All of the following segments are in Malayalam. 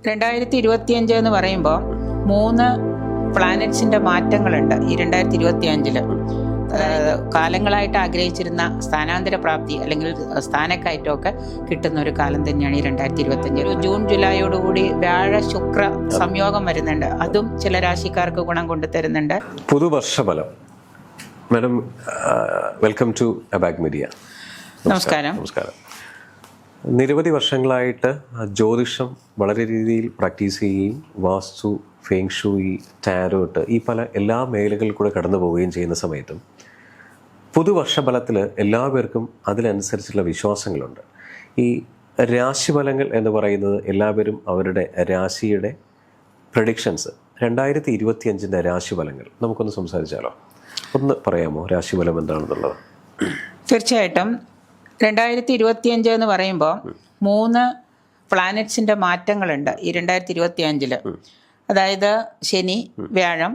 2025 എന്ന് പറയുമ്പോൾ 3 പ്ലാനറ്റ്സിന്റെ മാറ്റങ്ങളുണ്ട് ഈ 2025. കാലങ്ങളായിട്ട് ആഗ്രഹിച്ചിരുന്ന സ്ഥാനാന്തര പ്രാപ്തി അല്ലെങ്കിൽ സ്ഥാനക്കയറ്റമൊക്കെ കിട്ടുന്ന ഒരു കാലം തന്നെയാണ് ഈ 2025. ഒരു ജൂൺ ജൂലൈയോടുകൂടി വ്യാഴ ശുക്ര സംയോഗം വരുന്നുണ്ട്. അതും ചില രാശിക്കാർക്ക് ഗുണം കൊണ്ടു തരുന്നുണ്ട്. പുതുവർഷഫലം. മാഡം, വെൽക്കം ടു അബാക് മീഡിയ. നമസ്കാരം. നിരവധി വർഷങ്ങളായിട്ട് ജ്യോതിഷം വളരെ രീതിയിൽ പ്രാക്ടീസ് ചെയ്യുകയും വാസ്തു, ഫെങ് ഷൂയി, ടാരോട്ട് ഈ എല്ലാ മേഖലകളിൽ കൂടെ കടന്നു പോവുകയും ചെയ്യുന്ന സമയത്തും പുതുവർഷഫലത്തിൽ എല്ലാവർക്കും അതിനനുസരിച്ചുള്ള വിശ്വാസങ്ങളുണ്ട്. ഈ രാശിഫലങ്ങൾ എന്ന് പറയുന്നത് എല്ലാവരും അവരുടെ രാശിയുടെ പ്രഡിക്ഷൻസ് 2025 രാശിഫലങ്ങൾ നമുക്കൊന്ന് സംസാരിച്ചാലോ? ഒന്ന് പറയാമോ രാശിഫലം എന്താണെന്നുള്ളത്? തീർച്ചയായിട്ടും. 2025 എന്ന് പറയുമ്പോൾ 3 പ്ലാനറ്റ്സിന്റെ മാറ്റങ്ങളുണ്ട് ഈ 2025. അതായത് ശനി, വ്യാഴം,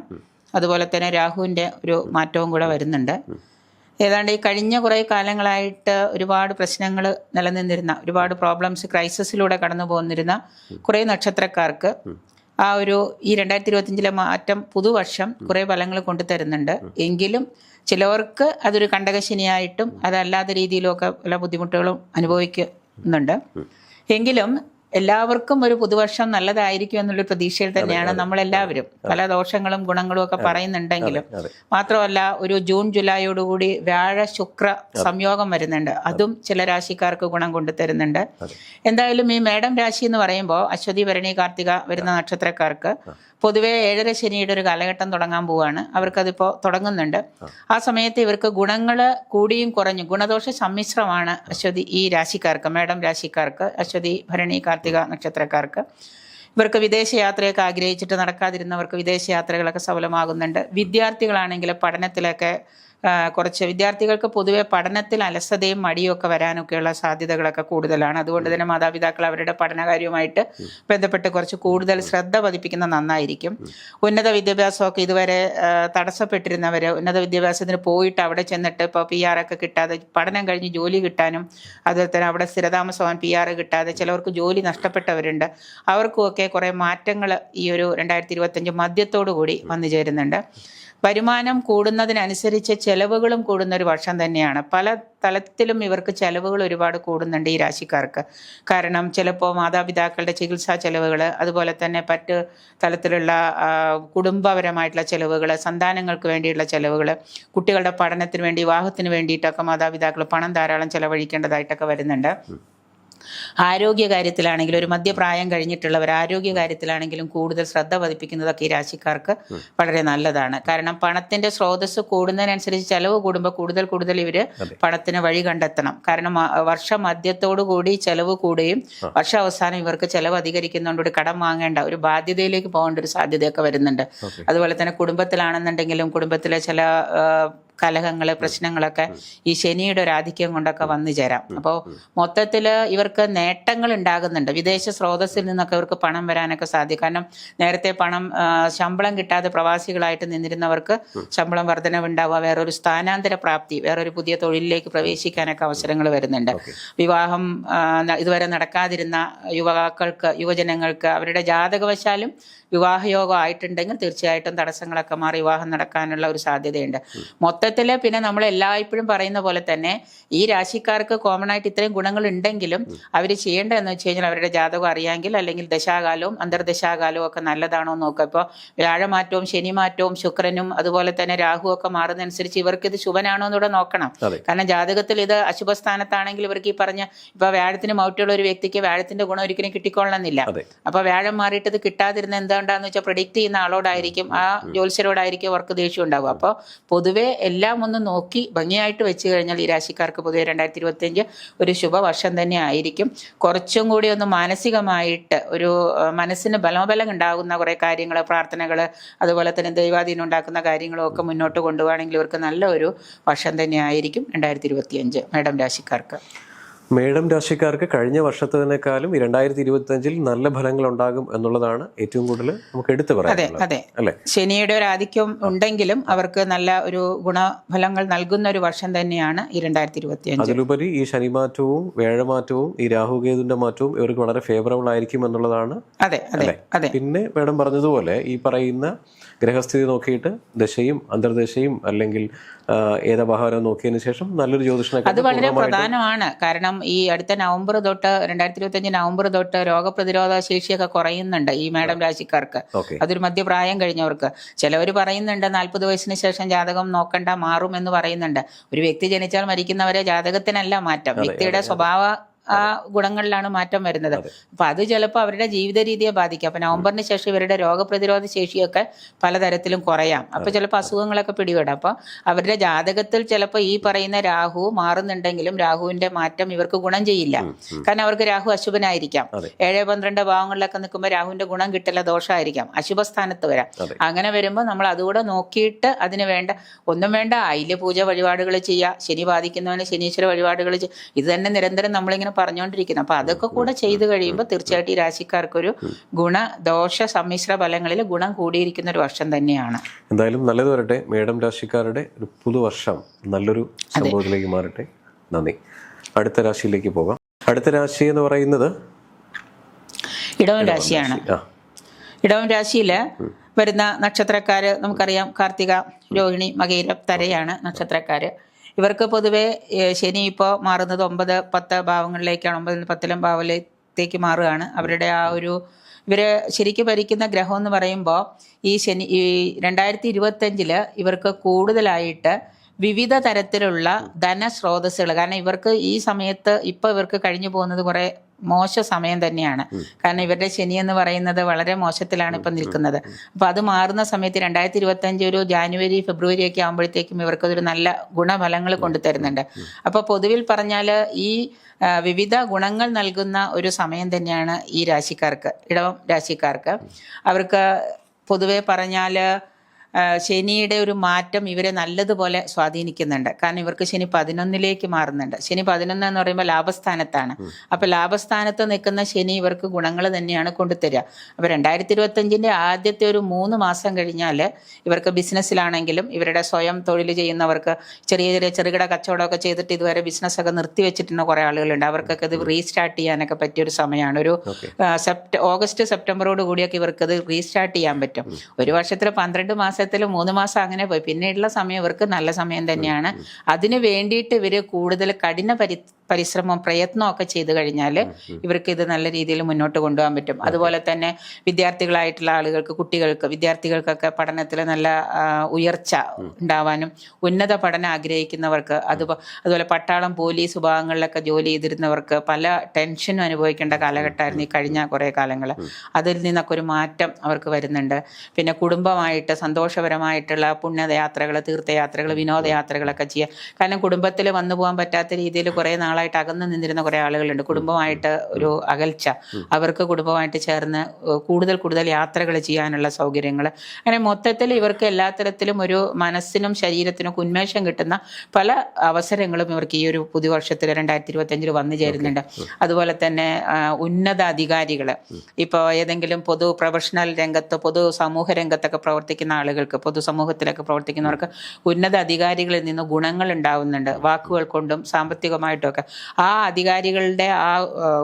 അതുപോലെ തന്നെ രാഹുവിൻ്റെ ഒരു മാറ്റവും കൂടെ വരുന്നുണ്ട്. ഏതാണ്ട് ഈ കഴിഞ്ഞ കുറേ കാലങ്ങളായിട്ട് ഒരുപാട് പ്രശ്നങ്ങൾ നിലനിന്നിരുന്ന, ഒരുപാട് പ്രോബ്ലംസ്, ക്രൈസിസിലൂടെ കടന്നു പോകുന്നിരുന്ന കുറേ നക്ഷത്രക്കാർക്ക് ഈ 2025 മാറ്റം, പുതുവർഷം കുറേ ഫലങ്ങൾ കൊണ്ടുതരുന്നുണ്ട്. എങ്കിലും ചിലവർക്ക് അതൊരു കണ്ടകശനിയായിട്ടും അതല്ലാത്ത രീതിയിലുമൊക്കെ പല ബുദ്ധിമുട്ടുകളും അനുഭവിക്കുന്നുണ്ട്. എങ്കിലും എല്ലാവർക്കും ഒരു പുതുവർഷം നല്ലതായിരിക്കും എന്നുള്ള പ്രതീക്ഷയിൽ തന്നെയാണ് നമ്മളെല്ലാവരും. പല ദോഷങ്ങളും ഗുണങ്ങളും ഒക്കെ പറയുന്നുണ്ടെങ്കിലും മാത്രമല്ല, ഒരു ജൂൺ ജൂലൈയോടുകൂടി വ്യാഴ ശുക്ര സംയോഗം വരുന്നുണ്ട്. അതും ചില രാശിക്കാർക്ക് ഗുണം കൊണ്ടു തരുന്നുണ്ട്. എന്തായാലും ഈ മേടം രാശി എന്ന് പറയുമ്പോൾ അശ്വതി, ഭരണി, കാർത്തിക വരുന്ന നക്ഷത്രക്കാർക്ക് പൊതുവെ 7.5 ശനിയുടെ ഒരു കാലഘട്ടം തുടങ്ങാൻ പോവുകയാണ്. അവർക്കതിപ്പോൾ തുടങ്ങുന്നുണ്ട്. ആ സമയത്ത് ഇവർക്ക് ഗുണങ്ങൾ കൂടിയും കുറഞ്ഞും, ഗുണദോഷ സമ്മിശ്രമാണ് അശ്വതി ഈ രാശിക്കാർക്ക്, മേടം രാശിക്കാർക്ക്, അശ്വതി, ഭരണി, കാർത്തിക നക്ഷത്രക്കാർക്ക്. ഇവർക്ക് വിദേശയാത്രയൊക്കെ ആഗ്രഹിച്ചിട്ട് നടക്കാതിരുന്നവർക്ക് വിദേശയാത്രകളൊക്കെ സഫലമാകുന്നുണ്ട്. വിദ്യാർത്ഥികളാണെങ്കിൽ പഠനത്തിലൊക്കെ കുറച്ച് വിദ്യാർത്ഥികൾക്ക് പൊതുവെ പഠനത്തിൽ അലസതയും മടിയും ഒക്കെ വരാനൊക്കെയുള്ള സാധ്യതകളൊക്കെ കൂടുതലാണ്. അതുകൊണ്ട് തന്നെ മാതാപിതാക്കൾ അവരുടെ പഠനകാര്യവുമായിട്ട് ബന്ധപ്പെട്ട് കുറച്ച് കൂടുതൽ ശ്രദ്ധ പതിപ്പിക്കുന്ന നന്നായിരിക്കും. ഉന്നത വിദ്യാഭ്യാസമൊക്കെ ഇതുവരെ തടസ്സപ്പെട്ടിരുന്നവർ ഉന്നത വിദ്യാഭ്യാസത്തിന് പോയിട്ട് അവിടെ ചെന്നിട്ട് ഇപ്പോൾ PR ഒക്കെ കിട്ടാതെ, പഠനം കഴിഞ്ഞ് ജോലി കിട്ടാനും അതുപോലെ തന്നെ അവിടെ സ്ഥിരതാമസമാൻ PR കിട്ടാതെ ചിലവർക്ക് ജോലി നഷ്ടപ്പെട്ടവരുണ്ട്. അവർക്കുമൊക്കെ കുറേ മാറ്റങ്ങൾ ഈ ഒരു 2025 മധ്യത്തോടു കൂടി വന്നു ചേരുന്നുണ്ട്. വരുമാനം കൂടുന്നതിനനുസരിച്ച് ചെലവുകളും കൂടുന്ന ഒരു വർഷം തന്നെയാണ്. പല തലത്തിലും ഇവർക്ക് ചെലവുകൾ ഒരുപാട് കൂടുന്നുണ്ട് ഈ രാശിക്കാർക്ക്. കാരണം ചിലപ്പോൾ മാതാപിതാക്കളുടെ ചികിത്സാ ചെലവുകൾ, അതുപോലെ തന്നെ മറ്റ് തലത്തിലുള്ള കുടുംബപരമായിട്ടുള്ള ചെലവുകൾ, സന്താനങ്ങൾക്ക് വേണ്ടിയുള്ള ചെലവുകൾ, കുട്ടികളുടെ പഠനത്തിന് വേണ്ടി, വിവാഹത്തിന് വേണ്ടിയിട്ടൊക്കെ മാതാപിതാക്കൾ പണം ധാരാളം ചെലവഴിക്കേണ്ടതായിട്ടൊക്കെ വരുന്നുണ്ട്. ആരോഗ്യകാര്യത്തിലാണെങ്കിലും ഒരു മധ്യപ്രായം കഴിഞ്ഞിട്ടുള്ളവർ ആരോഗ്യകാര്യത്തിലാണെങ്കിലും കൂടുതൽ ശ്രദ്ധ പതിപ്പിക്കുന്നതൊക്കെ ഈ രാശിക്കാർക്ക് വളരെ നല്ലതാണ്. കാരണം പണത്തിന്റെ സ്രോതസ് കൂടുന്നതിനനുസരിച്ച് ചെലവ് കൂടുമ്പോൾ കൂടുതൽ ഇവർ പണത്തിന് വഴി കണ്ടെത്തണം. കാരണം വർഷമധ്യത്തോടു കൂടി ചെലവ് കൂടുകയും വർഷാവസാനം ഇവർക്ക് ചെലവ് അധികരിക്കുന്നതുകൊണ്ട് ഒരു കടം വാങ്ങേണ്ട ഒരു ബാധ്യതയിലേക്ക് പോകേണ്ട ഒരു സാധ്യതയൊക്കെ വരുന്നുണ്ട്. അതുപോലെ തന്നെ കുടുംബത്തിലാണെന്നുണ്ടെങ്കിലും കുടുംബത്തിലെ ചില കലഹങ്ങൾ, പ്രശ്നങ്ങളൊക്കെ ഈ ശനിയുടെ ഒരു ആധിക്യം കൊണ്ടൊക്കെ വന്നു ചേരാം. അപ്പോൾ മൊത്തത്തിൽ ഇവർക്ക് നേട്ടങ്ങൾ ഉണ്ടാകുന്നുണ്ട്. വിദേശ സ്രോതസ്സിൽ നിന്നൊക്കെ ഇവർക്ക് പണം വരാനൊക്കെ സാധിക്കും. കാരണം നേരത്തെ ശമ്പളം കിട്ടാതെ പ്രവാസികളായിട്ട് നിന്നിരുന്നവർക്ക് ശമ്പളം വർധനവുണ്ടാവുക, വേറൊരു സ്ഥാനാന്തര പ്രാപ്തി, വേറൊരു പുതിയ തൊഴിലിലേക്ക് പ്രവേശിക്കാനൊക്കെ അവസരങ്ങൾ വരുന്നുണ്ട്. വിവാഹം ഇതുവരെ നടക്കാതിരുന്ന യുവജനങ്ങൾക്ക് അവരുടെ ജാതകവശാലും വിവാഹയോഗം ആയിട്ടുണ്ടെങ്കിൽ തീർച്ചയായിട്ടും തടസ്സങ്ങളൊക്കെ മാറി വിവാഹം നടക്കാനുള്ള ഒരു സാധ്യതയുണ്ട്. മൊത്തത്തിൽ പിന്നെ നമ്മൾ എല്ലായ്പ്പോഴും പറയുന്ന പോലെ തന്നെ ഈ രാശിക്കാർക്ക് കോമൺ ആയിട്ട് ഇത്രയും ഗുണങ്ങൾ ഉണ്ടെങ്കിലും അവർ ചെയ്യേണ്ടതെന്ന് വെച്ച് കഴിഞ്ഞാൽ അവരുടെ ജാതകം അറിയാമെങ്കിൽ, അല്ലെങ്കിൽ ദശാകാലവും അന്തർദശാകാലവും ഒക്കെ നല്ലതാണോ എന്ന് നോക്കുക. ഇപ്പോൾ വ്യാഴമാറ്റവും ശനിമാറ്റവും ശുക്രനും അതുപോലെ തന്നെ രാഹുവും ഒക്കെ മാറുന്നതനുസരിച്ച് ഇവർക്ക് ഇത് ശുഭനാണോ എന്നൂടെ നോക്കണം. കാരണം ജാതകത്തിൽ ഇത് അശുഭസ്ഥാനത്താണെങ്കിൽ ഇവർക്ക് ഈ പറഞ്ഞ ഇപ്പോൾ വ്യാഴത്തിന് മൗറ്റുള്ള ഒരു വ്യക്തിക്ക് വ്യാഴത്തിന്റെ ഗുണം ഒരിക്കലും കിട്ടിക്കൊള്ളണമെന്നില്ല. അപ്പോൾ വ്യാഴം മാറിയിട്ട് ഇത് കിട്ടാതിരുന്ന എന്താണെന്ന് വെച്ചാൽ പ്രെഡിക്റ്റ് ചെയ്യുന്ന ആളോടായിരിക്കും, ആ ജ്യോത്സ്യരോടായിരിക്കും അവർക്ക് ദേഷ്യം ഉണ്ടാവുക. അപ്പോൾ പൊതുവെ എല്ലാം ഒന്ന് നോക്കി ഭംഗിയായിട്ട് വെച്ച് കഴിഞ്ഞാൽ ഈ രാശിക്കാർക്ക് പൊതുവെ 2025 ഒരു ശുഭവർഷം തന്നെ ആയിരിക്കും. കുറച്ചും കൂടി ഒന്ന് മാനസികമായിട്ട് ഒരു മനസ്സിന് ബലോബലം ഉണ്ടാകുന്ന കുറേ കാര്യങ്ങൾ, പ്രാർത്ഥനകൾ, അതുപോലെ തന്നെ ദൈവാധീനം ഉണ്ടാക്കുന്ന കാര്യങ്ങളും ഒക്കെ മുന്നോട്ട് കൊണ്ടുപോവുകയാണെങ്കിൽ ഇവർക്ക് നല്ലൊരു വർഷം തന്നെ ആയിരിക്കും 2025 മേടം രാശിക്കാർക്ക്. മേടം രാശിക്കാർക്ക് കഴിഞ്ഞ വർഷത്തേക്കാളും 2025 നല്ല ഫലങ്ങൾ ഉണ്ടാകും എന്നുള്ളതാണ് ഏറ്റവും കൂടുതൽ നമുക്ക് എടുത്തു പറയാം. അതെ. അല്ലെ, ശനിയുടെ ഒരു ആധിക്യം ഉണ്ടെങ്കിലും അവർക്ക് നല്ല ഒരു ഗുണഫലങ്ങൾ നൽകുന്ന ഒരു വർഷം തന്നെയാണ് ഈ 2025. അതിലുപരി ഈ ശനിമാറ്റവും വ്യാഴമാറ്റവും ഈ രാഹുകേതുവിന്റെ മാറ്റവും ഇവർക്ക് വളരെ ഫേവറബിൾ ആയിരിക്കും എന്നുള്ളതാണ്. അതെ. പിന്നെ മേഡം പറഞ്ഞതുപോലെ ഈ പറയുന്ന ഗ്രഹസ്ഥിതി നോക്കിയിട്ട് ദശയും അന്തർദശയും അല്ലെങ്കിൽ ഏതഭാവം നോക്കിയതിനു ശേഷം നല്ലൊരു ജ്യോതിഷനെ അത് വളരെ പ്രധാനമാണ്. കാരണം ഈ അടുത്ത നവംബർ തൊട്ട് 2025 നവംബർ തൊട്ട് രോഗപ്രതിരോധ ശേഷിയൊക്കെ കുറയുന്നുണ്ട് ഈ മേടം രാശിക്കാർക്ക്. അതൊരു മധ്യപ്രായം കഴിഞ്ഞവർക്ക്. ചിലവർ പറയുന്നുണ്ട് 40 വയസ്സിന് ശേഷം ജാതകം നോക്കണ്ട, മാറും എന്ന് പറയുന്നുണ്ട്. ഒരു വ്യക്തി ജനിച്ചാൽ മരിക്കുന്നവരെ ജാതകത്തിനല്ല മാറ്റം, വ്യക്തിയുടെ സ്വഭാവ ആ ഗുണങ്ങളിലാണ് മാറ്റം വരുന്നത്. അപ്പൊ അത് ചിലപ്പോൾ അവരുടെ ജീവിത രീതിയെ ബാധിക്കും. അപ്പൊ നവംബറിന് ശേഷം ഇവരുടെ രോഗപ്രതിരോധ ശേഷിയൊക്കെ പലതരത്തിലും കുറയാം. അപ്പൊ ചിലപ്പോൾ അസുഖങ്ങളൊക്കെ പിടിപെടാം. അപ്പൊ അവരുടെ ജാതകത്തിൽ ചിലപ്പോൾ ഈ പറയുന്ന രാഹു മാറുന്നുണ്ടെങ്കിലും രാഹുവിന്റെ മാറ്റം ഇവർക്ക് ഗുണം ചെയ്യില്ല. കാരണം അവർക്ക് രാഹു അശുഭനായിരിക്കാം. 7-12 ഭാവങ്ങളിലൊക്കെ നിൽക്കുമ്പോൾ രാഹുവിന്റെ ഗുണം കിട്ടില്ല, ദോഷമായിരിക്കാം, അശുഭസ്ഥാനത്ത് വരാം. അങ്ങനെ വരുമ്പോൾ നമ്മൾ അതുകൂടെ നോക്കിയിട്ട് അതിന് വേണ്ട ഒന്നും വേണ്ട ഐല്യ പൂജ വഴിപാടുകൾ ചെയ്യുക, ശനി ബാധിക്കുന്നവന് ശനീശ്വര വഴിപാടുകൾ ചെയ്യുക. ഇത് തന്നെ നിരന്തരം നമ്മളിങ്ങനെ പറഞ്ഞുകൊണ്ടിരിക്കുന്നത്. അപ്പൊ അതൊക്കെ കൂടെ ചെയ്തു കഴിയുമ്പോൾ തീർച്ചയായിട്ടും ഈ രാശിക്കാർക്കൊരു ഗുണദോഷ സമ്മിശ്ര ഫലങ്ങളിൽ ഗുണം കൂടിയിരിക്കുന്ന ഒരു വർഷം തന്നെയാണ്. എന്തായാലും നല്ലത് വരട്ടെ. മേടം രാശിക്കാരുടെ ഒരു പുതുവർഷം നല്ലൊരു സംഭവത്തിലേക്ക് മാറട്ടെ. നന്ദി. അടുത്ത രാശിയിലേക്ക് പോകാം. അടുത്ത രാശി എന്ന് പറയുന്നത് ഇടവം രാശിയാണ്. ഇടവം രാശിയില് വരുന്ന നക്ഷത്രക്കാര് നമുക്കറിയാം, കാർത്തിക, രോഹിണി, മകയിരം, തരയാണ് നക്ഷത്രക്കാര്. ഇവർക്ക് പൊതുവെ ശനി ഇപ്പോൾ മാറുന്നത് 9-10 ഭാവങ്ങളിലേക്കാണ്. 9-10 ഭാവത്തിലേക്ക് മാറുകയാണ്. അവരുടെ ആ ഒരു ഇവര് ശരിക്കും ഭരിക്കുന്ന ഗ്രഹം എന്ന് പറയുമ്പോൾ ഈ 2025 ഇവർക്ക് കൂടുതലായിട്ട് വിവിധ തരത്തിലുള്ള ധനസ്രോതസ്സുകൾ, കാരണം ഇവർക്ക് ഈ സമയത്ത് ഇപ്പൊ ഇവർക്ക് കഴിഞ്ഞു പോകുന്നത് കുറെ മോശ സമയം തന്നെയാണ്. കാരണം ഇവരുടെ ശനി എന്ന് പറയുന്നത് വളരെ മോശത്തിലാണ് ഇപ്പം നിൽക്കുന്നത്. അപ്പൊ അത് മാറുന്ന സമയത്ത് 2025 ഒരു ജാനുവരി ഫെബ്രുവരി ഒക്കെ ആകുമ്പോഴത്തേക്കും ഇവർക്കതൊരു നല്ല ഗുണഫലങ്ങൾ കൊണ്ടുതരുന്നുണ്ട്. അപ്പൊ പൊതുവിൽ പറഞ്ഞാൽ ഈ വിവിധ ഗുണങ്ങൾ നൽകുന്ന ഒരു സമയം തന്നെയാണ് ഈ രാശിക്കാർക്ക്, ഇടവം രാശിക്കാർക്ക്. അവർക്ക് പൊതുവെ പറഞ്ഞാൽ ശനിയുടെ ഒരു മാറ്റം ഇവരെ നല്ലതുപോലെ സ്വാധീനിക്കുന്നുണ്ട്. കാരണം ഇവർക്ക് ശനി 11ലേക്ക് മാറുന്നുണ്ട്. ശനി 11 എന്ന് പറയുമ്പോൾ ലാഭസ്ഥാനത്താണ്. അപ്പൊ ലാഭസ്ഥാനത്ത് നിൽക്കുന്ന ശനി ഇവർക്ക് ഗുണങ്ങൾ തന്നെയാണ് കൊണ്ടുതരിക. അപ്പൊ 2025 ആദ്യത്തെ ഒരു 3 മാസം കഴിഞ്ഞാൽ ഇവർക്ക് ബിസിനസ്സിലാണെങ്കിലും ഇവരുടെ സ്വയം തൊഴിൽ ചെയ്യുന്നവർക്ക് ചെറുകിട കച്ചവടമൊക്കെ ചെയ്തിട്ട് ഇതുവരെ ബിസിനസ്സൊക്കെ നിർത്തിവെച്ചിട്ടുള്ള കുറെ ആളുകളുണ്ട്. അവർക്കൊക്കെ ഇത് റീസ്റ്റാർട്ട് ചെയ്യാനൊക്കെ പറ്റിയൊരു സമയമാണ്. ഒരു ഓഗസ്റ്റ് സെപ്റ്റംബറോട് കൂടിയൊക്കെ ഇവർക്കത് റീസ്റ്റാർട്ട് ചെയ്യാൻ പറ്റും. ഒരു വർഷത്തിൽ 12 മാസം 3 മാസം അങ്ങനെ പോയി. പിന്നീടുള്ള സമയം ഇവർക്ക് നല്ല സമയം തന്നെയാണ്. അതിനു വേണ്ടിയിട്ട് ഇവര് കൂടുതൽ കഠിന പരിശ്രമം പ്രയത്നമൊക്കെ ചെയ്തു കഴിഞ്ഞാൽ ഇവർക്ക് ഇത് നല്ല രീതിയിൽ മുന്നോട്ട് കൊണ്ടുപോകാൻ പറ്റും. അതുപോലെ തന്നെ വിദ്യാർത്ഥികളായിട്ടുള്ള ആളുകൾക്ക്, വിദ്യാർത്ഥികൾക്കൊക്കെ പഠനത്തിൽ നല്ല ഉയർച്ച ഉണ്ടാവാനും, ഉന്നത പഠനം ആഗ്രഹിക്കുന്നവർക്ക്, അതുപോലെ പട്ടാളം, പോലീസ് വിഭാഗങ്ങളിലൊക്കെ ജോലി ചെയ്തിരുന്നവർക്ക് പല ടെൻഷനും അനുഭവിക്കേണ്ട കാലഘട്ടമായിരുന്നു ഈ കഴിഞ്ഞ കുറേ കാലങ്ങൾ. അതിൽ നിന്നൊക്കെ ഒരു മാറ്റം അവർക്ക് വരുന്നുണ്ട്. പിന്നെ കുടുംബമായിട്ട് സന്തോഷപരമായിട്ടുള്ള പുണ്യയാത്രകൾ, തീർത്ഥയാത്രകൾ, വിനോദയാത്രകളൊക്കെ ചെയ്യുക. കാരണം കുടുംബത്തിൽ വന്നു പോകാൻ പറ്റാത്ത രീതിയിൽ കുറേ നാളായിട്ട് അകന്നു നിന്നിരുന്ന കുറേ ആളുകളുണ്ട്. കുടുംബമായിട്ട് ഒരു അകൽച്ച, അവർക്ക് കുടുംബമായിട്ട് ചേർന്ന് കൂടുതൽ യാത്രകൾ ചെയ്യാനുള്ള സൗകര്യങ്ങൾ, അങ്ങനെ മൊത്തത്തിൽ ഇവർക്ക് എല്ലാ തരത്തിലും ഒരു മനസ്സിനും ശരീരത്തിനും ഉന്മേഷം കിട്ടുന്ന പല അവസരങ്ങളും ഇവർക്ക് ഈ ഒരു പുതുവർഷത്തിൽ 2025 വന്നു ചേരുന്നുണ്ട്. അതുപോലെ തന്നെ ഉന്നത അധികാരികൾ, ഇപ്പോൾ ഏതെങ്കിലും പൊതു പ്രൊഫഷണൽ രംഗത്ത്, പൊതു സമൂഹ രംഗത്തൊക്കെ പ്രവർത്തിക്കുന്ന ആളുകൾക്ക്, പൊതുസമൂഹത്തിലൊക്കെ പ്രവർത്തിക്കുന്നവർക്ക് ഉന്നത അധികാരികളിൽ നിന്ന് ഗുണങ്ങൾ ഉണ്ടാവുന്നുണ്ട്. വാക്കുകൾ കൊണ്ടും സാമ്പത്തികമായിട്ടും ഒക്കെ ആ അധികാരികളുടെ ആ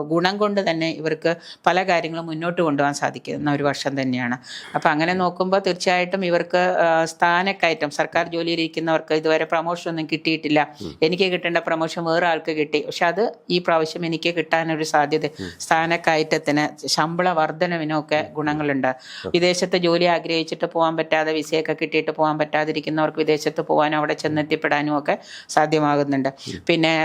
ഗുണം കൊണ്ട് തന്നെ ഇവർക്ക് പല കാര്യങ്ങളും മുന്നോട്ട് കൊണ്ടുപോകാൻ സാധിക്കുന്ന ഒരു വർഷം തന്നെയാണ്. അപ്പം അങ്ങനെ നോക്കുമ്പോൾ തീർച്ചയായിട്ടും ഇവർക്ക് സ്ഥാനക്കയറ്റം, സർക്കാർ ജോലിയിലിരിക്കുന്നവർക്ക് ഇതുവരെ പ്രൊമോഷൻ ഒന്നും കിട്ടിയിട്ടില്ല, എനിക്ക് കിട്ടേണ്ട പ്രൊമോഷൻ വേറെ ആൾക്ക് കിട്ടി, പക്ഷെ അത് ഈ പ്രാവശ്യം എനിക്ക് കിട്ടാനൊരു സാധ്യത, സ്ഥാനക്കയറ്റത്തിന്, ശമ്പള വർധനവിനൊക്കെ ഗുണങ്ങളുണ്ട്. വിദേശത്ത് ജോലി ആഗ്രഹിച്ചിട്ട് പോകാൻ പറ്റാതെ, വിസയൊക്കെ കിട്ടിയിട്ട് പോകാൻ പറ്റാതിരിക്കുന്നവർക്ക് വിദേശത്ത് പോകാനും അവിടെ ചെന്നെത്തിപ്പെടാനും ഒക്കെ സാധ്യമാകുന്നുണ്ട്. പിന്നെ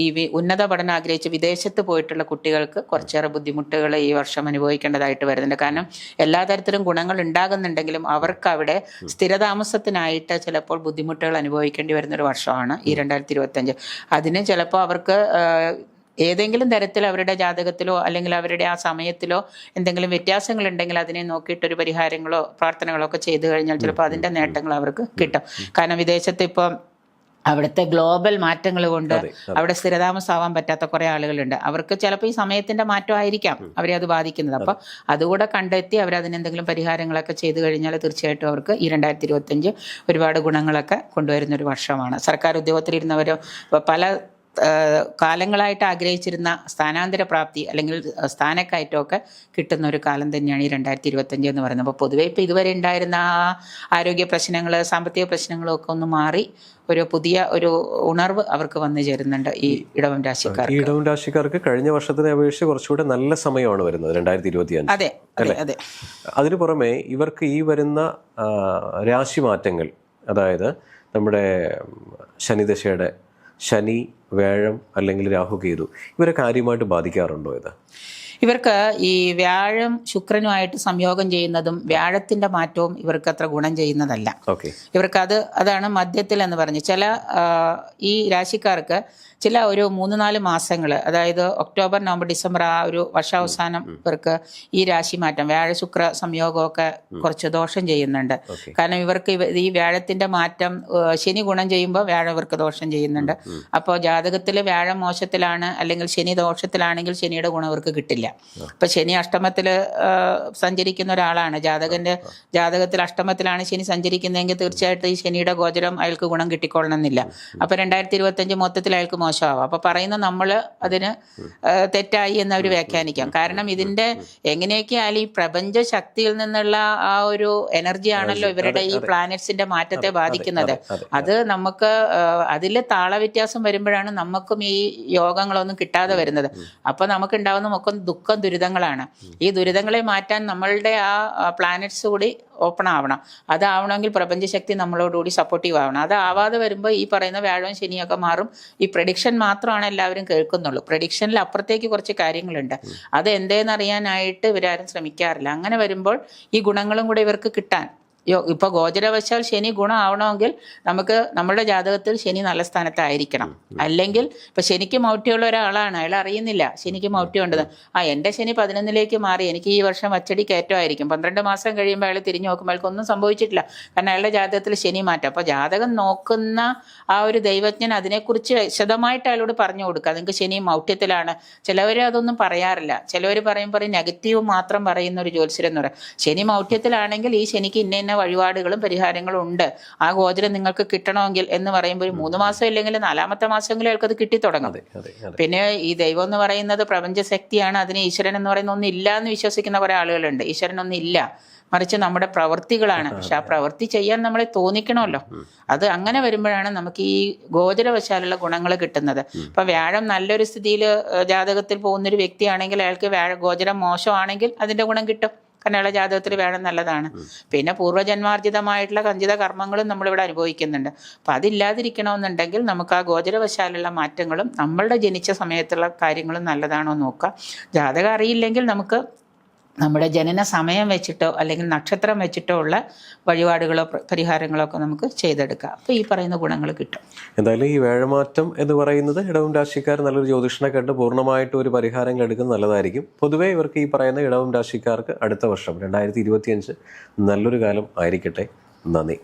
ഈ ഉന്നത പഠനം ആഗ്രഹിച്ച് വിദേശത്ത് പോയിട്ടുള്ള കുട്ടികൾക്ക് കുറച്ചേറെ ബുദ്ധിമുട്ടുകൾ ഈ വർഷം അനുഭവിക്കേണ്ടതായിട്ട് വരുന്നുണ്ട്. കാരണം എല്ലാ തരത്തിലും ഗുണങ്ങൾ ഉണ്ടാകുന്നുണ്ടെങ്കിലും അവർക്ക് അവിടെ സ്ഥിരതാമസത്തിനായിട്ട് ചിലപ്പോൾ ബുദ്ധിമുട്ടുകൾ അനുഭവിക്കേണ്ടി വരുന്നൊരു വർഷമാണ് ഈ 2025. അതിന് ചിലപ്പോൾ അവർക്ക് ഏതെങ്കിലും തരത്തിൽ അവരുടെ ജാതകത്തിലോ അല്ലെങ്കിൽ അവരുടെ ആ സമയത്തിലോ എന്തെങ്കിലും വ്യത്യാസങ്ങൾ ഉണ്ടെങ്കിൽ അതിനെ നോക്കിയിട്ടൊരു പരിഹാരങ്ങളോ പ്രാർത്ഥനകളോ ഒക്കെ ചെയ്തു കഴിഞ്ഞാൽ ചിലപ്പോൾ അതിൻ്റെ നേട്ടങ്ങൾ അവർക്ക് കിട്ടും. കാരണം വിദേശത്ത് ഇപ്പം അവിടുത്തെ ഗ്ലോബൽ മാറ്റങ്ങൾ കൊണ്ട് അവിടെ സ്ഥിരതാമസമാവാൻ പറ്റാത്ത കുറേ ആളുകളുണ്ട്. അവർക്ക് ചിലപ്പോൾ ഈ സമയത്തിൻ്റെ മാറ്റമായിരിക്കാം അവരെ അത് ബാധിക്കുന്നത്. അപ്പോൾ അതുകൂടെ കണ്ടെത്തി അവരതിനെന്തെങ്കിലും പരിഹാരങ്ങളൊക്കെ ചെയ്തു കഴിഞ്ഞാൽ തീർച്ചയായിട്ടും അവർക്ക് ഈ 2025 ഒരുപാട് ഗുണങ്ങളൊക്കെ കൊണ്ടുവരുന്നൊരു വർഷമാണ്. സർക്കാർ ഉദ്യോഗത്തിലിരുന്നവരോ പല കാലങ്ങളായിട്ട് ആഗ്രഹിച്ചിരുന്ന സ്ഥാനാന്തര പ്രാപ്തി അല്ലെങ്കിൽ സ്ഥാനക്കയറ്റമൊക്കെ കിട്ടുന്ന ഒരു കാലം തന്നെയാണ് ഈ 2025 എന്ന് പറയുന്നത്. അപ്പോൾ പൊതുവേ ഇപ്പോൾ ഇതുവരെ ഉണ്ടായിരുന്ന ആ ആരോഗ്യ പ്രശ്നങ്ങൾ, സാമ്പത്തിക പ്രശ്നങ്ങളും ഒക്കെ ഒന്ന് മാറി ഒരു പുതിയ ഒരു ഉണർവ് അവർക്ക് വന്നു ചേരുന്നുണ്ട് ഈ ഇടവം രാശിക്കാർക്ക്. ഈ ഇടവം രാശിക്കാർക്ക് കഴിഞ്ഞ വർഷത്തിനെ അപേക്ഷിച്ച് കുറച്ചുകൂടെ നല്ല സമയമാണ് വരുന്നത് 2025. അതെ അതെ അതെ. അതിനു പുറമെ ഇവർക്ക് ഈ വരുന്ന രാശി മാറ്റങ്ങൾ, അതായത് നമ്മുടെ ശനിദശയുടെ ശനി, വ്യാഴം അല്ലെങ്കിൽ രാഹുകേതു, ഇവരെ കാര്യമായിട്ട് ബാധിക്കാറുണ്ടോ? ഇവർക്ക് ഈ വ്യാഴം ശുക്രനുമായിട്ട് സംയോഗം ചെയ്യുന്നതും വ്യാഴത്തിൻ്റെ മാറ്റവും ഇവർക്ക് അത്ര ഗുണം ചെയ്യുന്നതല്ല. ഇവർക്ക് അതാണ് മധ്യത്തിൽ എന്ന് പറഞ്ഞ് ചില ഈ രാശിക്കാർക്ക് ചില ഒരു 3-4 മാസങ്ങൾ, അതായത് ഒക്ടോബർ, നവംബർ, ഡിസംബർ ആ ഒരു വർഷാവസാനം ഇവർക്ക് ഈ രാശി മാറ്റം വ്യാഴ ശുക്ര സംയോഗമൊക്കെ കുറച്ച് ദോഷം ചെയ്യുന്നുണ്ട്. കാരണം ഇവർക്ക് ഈ വ്യാഴത്തിൻ്റെ മാറ്റം ശനി ഗുണം ചെയ്യുമ്പോൾ വ്യാഴം ഇവർക്ക് ദോഷം ചെയ്യുന്നുണ്ട്. അപ്പോൾ ജാതകത്തിൽ വ്യാഴം മോശത്തിലാണ് അല്ലെങ്കിൽ ശനി ദോഷത്തിലാണെങ്കിൽ ശനിയുടെ ഗുണം ഇവർക്ക് കിട്ടില്ല. ഇപ്പം ശനി അഷ്ടമത്തിൽ സഞ്ചരിക്കുന്ന ഒരാളാണ്, ജാതകത്തിൽ അഷ്ടമത്തിലാണ് ശനി സഞ്ചരിക്കുന്നതെങ്കിൽ തീർച്ചയായിട്ടും ഈ ശനിയുടെ ഗോചരം അയാൾക്ക് ഗുണം കിട്ടിക്കൊള്ളണമെന്നില്ല. അപ്പോൾ 2025 മൊത്തത്തിൽ അയാൾക്ക് മോശമാവാം. അപ്പോൾ പറയുന്ന നമ്മൾ അതിന് തെറ്റായി എന്നവർ വ്യാഖ്യാനിക്കാം. കാരണം ഇതിൻ്റെ എങ്ങനെയൊക്കെ ആയാലും ഈ പ്രപഞ്ച ശക്തിയിൽ നിന്നുള്ള ആ ഒരു എനർജിയാണല്ലോ ഇവരുടെ ഈ പ്ലാനറ്റ്സിന്റെ മാറ്റത്തെ ബാധിക്കുന്നത്. അത് നമുക്ക് അതിൽ താളവ്യത്യാസം വരുമ്പോഴാണ് നമുക്കും ഈ യോഗങ്ങളൊന്നും കിട്ടാതെ വരുന്നത്. അപ്പോൾ നമുക്കുണ്ടാവുന്ന മൊത്തം ദുഃഖം, ദുരിതങ്ങളാണ്. ഈ ദുരിതങ്ങളെ മാറ്റാൻ നമ്മളുടെ ആ പ്ലാനറ്റ്സ് കൂടി ഓപ്പൺ ആവണം. അതാവണമെങ്കിൽ പ്രപഞ്ചശക്തി നമ്മളോടുകൂടി സപ്പോർട്ടീവ് ആവണം. അതാവാതെ വരുമ്പോൾ ഈ പറയുന്ന വ്യാഴവും ശനിയൊക്കെ മാറും. ഈ പ്രഡിക്ഷൻ മാത്രമാണ് എല്ലാവരും കേൾക്കുന്നുള്ളൂ. പ്രഡിക്ഷനിൽ അപ്പുറത്തേക്ക് കുറച്ച് കാര്യങ്ങളുണ്ട്. അത് എന്തേന്നറിയാനായിട്ട് ഇവരാരും ശ്രമിക്കാറില്ല. അങ്ങനെ വരുമ്പോൾ ഈ ഗുണങ്ങളും കൂടെ ഇവർക്ക് കിട്ടാൻ ഇപ്പോൾ ഗോചരവശാൽ ശനി ഗുണമാവണമെങ്കിൽ നമുക്ക് നമ്മുടെ ജാതകത്തിൽ ശനി നല്ല സ്ഥാനത്തായിരിക്കണം. അല്ലെങ്കിൽ ഇപ്പം ശനിക്ക് മൗഢ്യമുള്ള ഒരാളാണ്, അയാൾ അറിയുന്നില്ല ശനിക്ക് മൗഢ്യമുണ്ടെന്ന്. എൻ്റെ ശനി 11ലേക്ക് മാറി, എനിക്ക് ഈ വർഷം അച്ചടി കയറ്റമായിരിക്കും. 12 മാസം കഴിയുമ്പോൾ അയാൾ തിരിഞ്ഞു നോക്കുമ്പോൾ അയാൾക്ക് ഒന്നും സംഭവിച്ചിട്ടില്ല. കാരണം അയാളുടെ ജാതകത്തിൽ ശനി മാറ്റം. അപ്പോൾ ജാതകം നോക്കുന്ന ആ ഒരു ദൈവജ്ഞൻ അതിനെക്കുറിച്ച് വിശദമായിട്ട് അയാളോട് പറഞ്ഞു കൊടുക്കുക. നിങ്ങൾക്ക് ശനി മൗഢ്യത്തിലാണ്. ചിലവർ അതൊന്നും പറയാറില്ല. ചിലവർ പറയുമ്പോൾ നെഗറ്റീവ് മാത്രം പറയുന്ന ഒരു ജ്യോത്സ്യരെന്ന് പറയും. ശനി മൗഢ്യത്തിലാണെങ്കിൽ ഈ ശനിക്ക് ഇന്ന വഴിപാടുകളും പരിഹാരങ്ങളും ഉണ്ട്, ആ ഗോചരം നിങ്ങൾക്ക് കിട്ടണമെങ്കിൽ എന്ന് പറയുമ്പോൾ 3 മാസം ഇല്ലെങ്കിൽ 4ാമത്തെ മാസമെങ്കിലും അയാൾക്കത് കിട്ടിത്തുടങ്ങും. പിന്നെ ഈ ദൈവം എന്ന് പറയുന്നത് പ്രപഞ്ചശക്തിയാണ്, അതിന് ഈശ്വരൻ എന്ന് പറയുന്ന ഒന്നില്ല എന്ന് വിശ്വസിക്കുന്ന കുറേ ആളുകളുണ്ട്. ഈശ്വരനൊന്നും ഇല്ല, മറിച്ച് നമ്മുടെ പ്രവൃത്തികളാണ്. പക്ഷെ ആ പ്രവൃത്തി ചെയ്യാൻ നമ്മളെ തോന്നിക്കണമല്ലോ. അത് അങ്ങനെ വരുമ്പോഴാണ് നമുക്ക് ഈ ഗോചരവശാലുള്ള ഗുണങ്ങൾ കിട്ടുന്നത്. ഇപ്പം വ്യാഴം നല്ലൊരു സ്ഥിതിയിൽ ജാതകത്തിൽ പോകുന്നൊരു വ്യക്തിയാണെങ്കിൽ അയാൾക്ക് ഗോചരം മോശമാണെങ്കിൽ അതിൻ്റെ ഗുണം കിട്ടും. കാരണം അയാളുടെ ജാതകത്തിൽ വ്യാഴം നല്ലതാണ്. പിന്നെ പൂർവ്വജന്മാർജിതമായിട്ടുള്ള കഞ്ചിത കർമ്മങ്ങളും നമ്മളിവിടെ അനുഭവിക്കുന്നുണ്ട്. അപ്പം അതില്ലാതിരിക്കണമെന്നുണ്ടെങ്കിൽ നമുക്ക് ആ ഗോചരവശാലുള്ള മാറ്റങ്ങളും നമ്മളുടെ ജനിച്ച സമയത്തുള്ള കാര്യങ്ങളും നല്ലതാണോ നോക്കാം. ജാതകം അറിയില്ലെങ്കിൽ നമുക്ക് നമ്മുടെ ജനന സമയം വെച്ചിട്ടോ അല്ലെങ്കിൽ നക്ഷത്രം വെച്ചിട്ടോ ഉള്ള വഴിപാടുകളോ പരിഹാരങ്ങളോ ഒക്കെ നമുക്ക് ചെയ്തെടുക്കാം. അപ്പോൾ ഈ പറയുന്ന ഗുണങ്ങൾ കിട്ടും. എന്തായാലും ഈ വ്യാഴമാറ്റം എന്ന് പറയുന്നത് ഇടവം രാശിക്കാർ നല്ലൊരു ജ്യോതിഷനെ കണ്ട് പൂർണ്ണമായിട്ടും ഒരു പരിഹാരങ്ങൾ എടുക്കുന്നത് നല്ലതായിരിക്കും. പൊതുവേ ഇവർക്ക് ഈ പറയുന്ന ഇടവം രാശിക്കാർക്ക് അടുത്ത വർഷം 2025 നല്ലൊരു കാലം ആയിരിക്കട്ടെ. നന്ദി.